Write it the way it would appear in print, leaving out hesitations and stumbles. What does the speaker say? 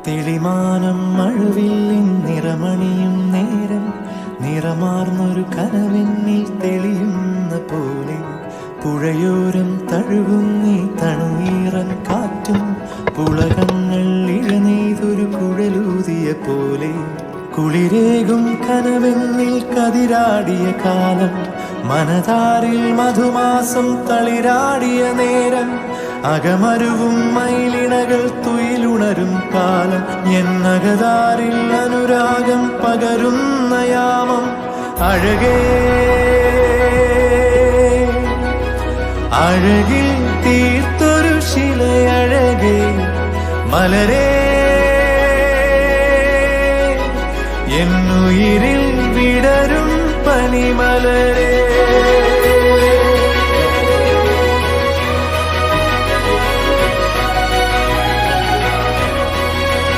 തെളിമാനം മഴവില്ലിൻ നിറമണിയും നേരം നിറമാർന്നൊരു കനവെന്നിൽ തെളിയുന്ന പോലെ പുഴയോരം തഴുകുന്നീ തണുനീറൻ കാറ്റും പുളകങ്ങൾ ഇഴനെയ്തൊരു കുഴലൂതിയ പോലെ കുളിരേകും കനവെന്നിൽ കതിരാടിയ കാലം മനതാരിൽ മധുമാസം തളിരാടിയ നേരം അകമരുവും മയിലിണകൾ തുയിലുണരും കാലം എന്നകതാരിൽ അനുരാഗം പകരുന്ന യാമം അഴകേ അഴകിൽ തീർത്തൊരു ശിലയഴകേ മലരേ എന്നുയിരിൽ വിടരും പനിമലരേ